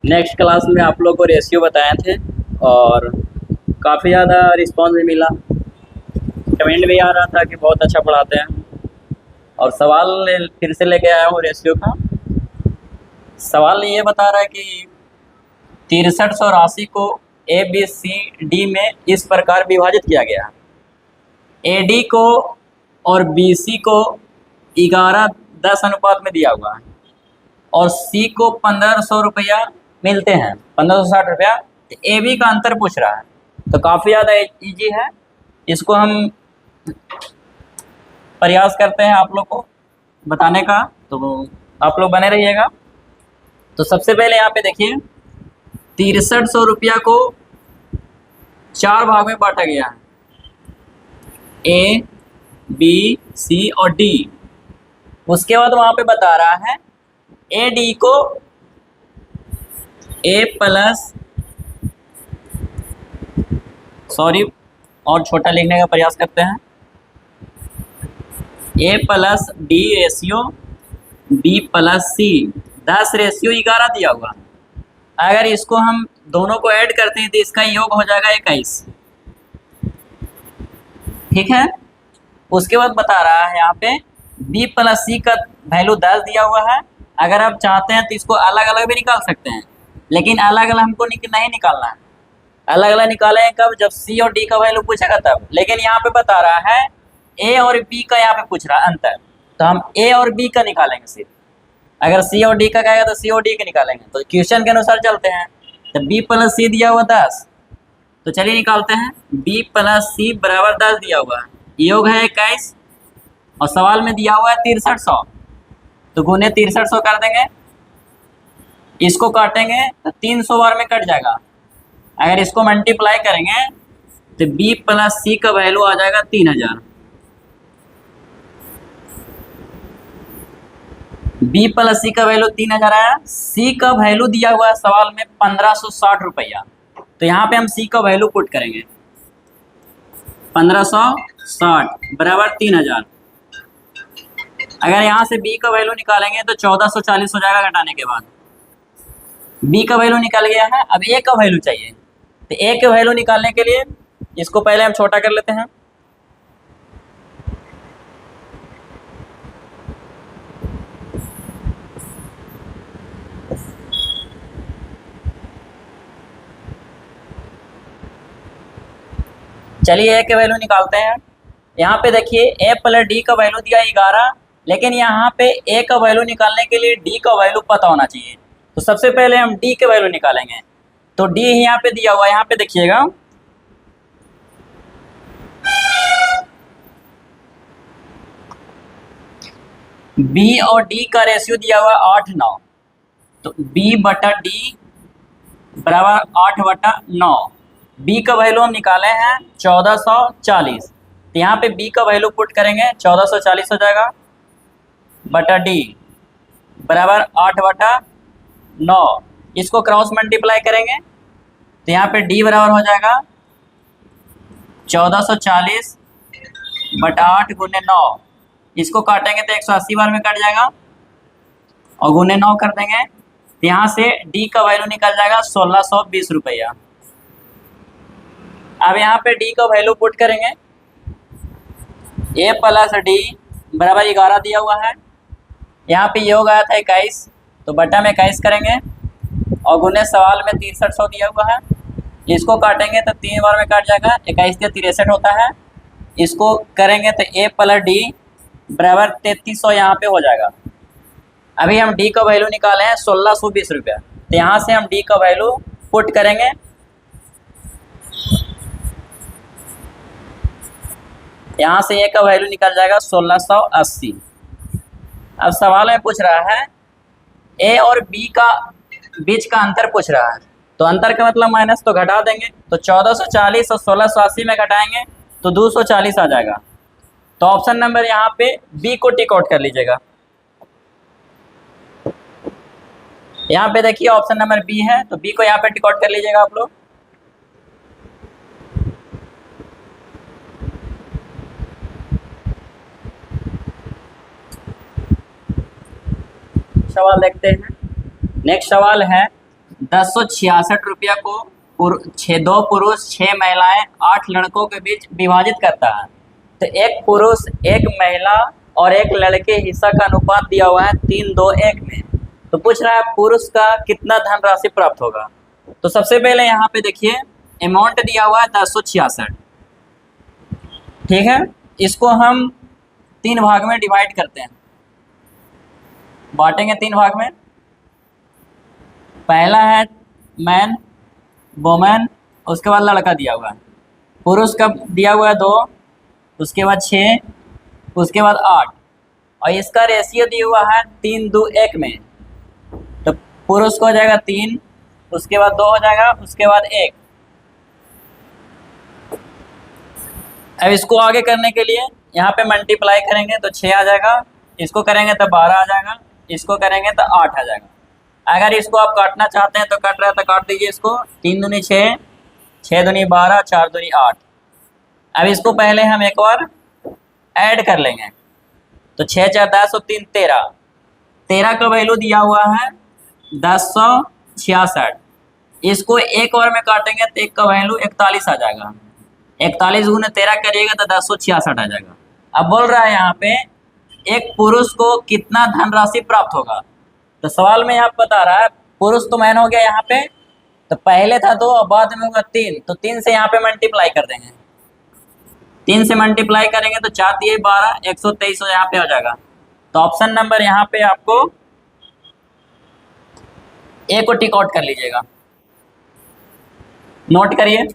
Next class में आप लोग को रेशियो बताए थे और काफ़ी ज़्यादा रिस्पॉन्स भी मिला। कमेंट भी आ रहा था कि बहुत अच्छा पढ़ाते हैं। और सवाल फिर से लेके आया हूँ रेशियो का। सवाल ये बता रहा है कि 6300 राशि को ए बी सी डी में इस प्रकार विभाजित किया गया है। ए डी को और बी सी को 11:10 अनुपात में दिया हुआ है और सी को 1500 रुपया मिलते हैं, 1560 रुपया। ए बी का अंतर पूछ रहा है, तो काफ़ी ज़्यादा इजी है। इसको हम प्रयास करते हैं आप लोग को बताने का, तो आप लोग बने रहिएगा। तो सबसे पहले यहाँ पे देखिए 6300 रुपया को 4 भाग में बांटा गया है, ए बी सी और डी। उसके बाद वहाँ पे बता रहा है ए डी को ए प्लस और छोटा लिखने का प्रयास करते हैं, A plus D ratio B plus C 10 ratio 11 दिया हुआ। अगर इसको हम दोनों को ऐड करते हैं तो इसका योग हो जाएगा 21। ठीक है। उसके बाद बता रहा है यहाँ पे बी प्लस सी का वैल्यू 10 दिया हुआ है। अगर आप चाहते हैं तो इसको अलग अलग भी निकाल सकते हैं, लेकिन अलग अलग हमको नहीं निकालना है। अलग अलग निकालेंगे कब, जब सी और डी का वैल्यू पूछेगा तब। लेकिन यहाँ पे बता रहा है ए और बी का यहाँ पे पूछ रहा है अंतर, तो हम ए और बी का निकालेंगे सिर्फ। अगर सी और डी का कहेगा तो सी और डी का निकालेंगे। तो क्वेश्चन के अनुसार चलते हैं। तो बी प्लस सी दिया हुआ 10, तो चलिए निकालते हैं। बी प्लस सी बराबर 10 दिया हुआ है, योग है 21 और सवाल में दिया हुआ है 6300, तो गुने 6300 कर देंगे। इसको काटेंगे तो 300 बार में कट जाएगा। अगर इसको मल्टीप्लाई करेंगे तो बी प्लस सी का वैल्यू आ जाएगा 3000। बी प्लस सी का वैल्यू 3000 आया। सी का वैल्यू दिया हुआ है सवाल में 1560 रुपया, तो यहाँ पे हम सी का वैल्यू पुट करेंगे 1560 बराबर 3000। अगर यहाँ से बी का वैल्यू निकालेंगे तो 1440 हो जाएगा घटाने के बाद। बी का वैल्यू निकल गया है, अब ए का वैल्यू चाहिए। तो ए का वैल्यू निकालने के लिए इसको पहले हम छोटा कर लेते हैं। चलिए ए के वैल्यू निकालते हैं। यहाँ पे देखिए ए प्लस डी का वैल्यू दिया 11, लेकिन यहाँ पे ए का वैल्यू निकालने के लिए डी का वैल्यू पता होना चाहिए। तो सबसे पहले हम डी के वैल्यू निकालेंगे। तो डी यहाँ पे दिया हुआ है, यहाँ पे देखिएगा बी और डी का रेशियो दिया हुआ है 8:9, तो बी बटा डी बराबर 8/9। बी का वैल्यू हम निकाले हैं 1440, तो यहाँ पे बी का वैल्यू पुट करेंगे 1440 हो जाएगा बटा डी बराबर 8/9। इसको क्रॉस मल्टीप्लाई करेंगे तो यहाँ पे डी बराबर हो जाएगा 1440 बटा 8 गुने 9। इसको काटेंगे तो 180 बार में कट जाएगा और गुने 9 कर देंगे तो यहाँ से डी का वैल्यू निकल जाएगा 1620 रुपया। अब यहाँ पे डी का वैल्यू पुट करेंगे, ए प्लस डी बराबर 11 दिया हुआ है। यहाँ पे योग आया था 21, तो बटा में 21 करेंगे और गुने सवाल में 6300 दिया हुआ है। इसको काटेंगे तो 3 बार में कट जाएगा, 21 से 63 होता है। इसको करेंगे तो ए प्लस डी बराबर 3300 यहाँ पे हो जाएगा। अभी हम डी का वैल्यू निकाले हैं 1620 रुपया, तो यहाँ से हम डी का वैल्यू पुट करेंगे। यहाँ से ए का वैल्यू निकल जाएगा 1680। अब सवाल में पूछ रहा है ए और बी का बीच का अंतर पूछ रहा है, तो अंतर का मतलब माइनस, तो घटा देंगे। तो 1440 और 1680 में घटाएंगे तो 240 आ जाएगा। तो ऑप्शन नंबर यहाँ पे बी को टिक आउट कर लीजिएगा। यहाँ पे देखिए ऑप्शन नंबर बी है, तो बी को यहाँ पे टिक आउट कर लीजिएगा आप लोग। सवाल देखते हैं। नेक्स्ट सवाल है 1066 रुपया को 2 पुरुष 6 महिलाएं 8 लड़कों के बीच विभाजित करता है। तो एक पुरुष एक महिला और एक लड़के हिस्सा का अनुपात दिया हुआ है 3-2-1 में। तो पूछ रहा है पुरुष का कितना धनराशि प्राप्त होगा। तो सबसे पहले यहाँ पे देखिए अमाउंट दिया हुआ है 1066, ठीक है। इसको हम 3 भाग में डिवाइड करते हैं, बांटेंगे 3 भाग में। पहला है मैन, वोमेन, उसके बाद लड़का दिया हुआ है। पुरुष का दिया हुआ है 2, उसके बाद 6, उसके बाद 8 और इसका रेशियो दिया हुआ है 3-2-1 में। तो पुरुष को हो जाएगा 3, उसके बाद 2 हो जाएगा, उसके बाद 1। अब इसको आगे करने के लिए यहाँ पे मल्टीप्लाई करेंगे तो 6 आ जाएगा, इसको करेंगे तो 12 आ जाएगा, इसको करेंगे तो 8 आ जाएगा। अगर इसको आप काटना चाहते हैं तो कट रहा है तो काट दीजिए इसको। 3 दूनी 6, 6 दूनी 12, 4 दूनी 8। अब इसको पहले हम एक और ऐड कर लेंगे तो 6 4 10 और 3 13। 13 का वैल्यू दिया हुआ है 1066। इसको एक और में काटेंगे तो 1 का वैल्यू 41 आ जाएगा। 41 गुने 13 करिएगा तो 1066 आ जाएगा। अब बोल रहा है यहाँ पे एक पुरुष को कितना धनराशि प्राप्त होगा। तो सवाल में यहाँ बता रहा है पुरुष तो मैन हो गया यहाँ पे, तो पहले था 2 और बाद में होगा 3, तो 3 से यहाँ पे मल्टीप्लाई कर देंगे। 3 से मल्टीप्लाई करेंगे तो 4 दिए 12, 123 यहाँ पे हो जाएगा। तो ऑप्शन नंबर यहाँ पे आपको ए को टिक आउट कर लीजिएगा, नोट करिए।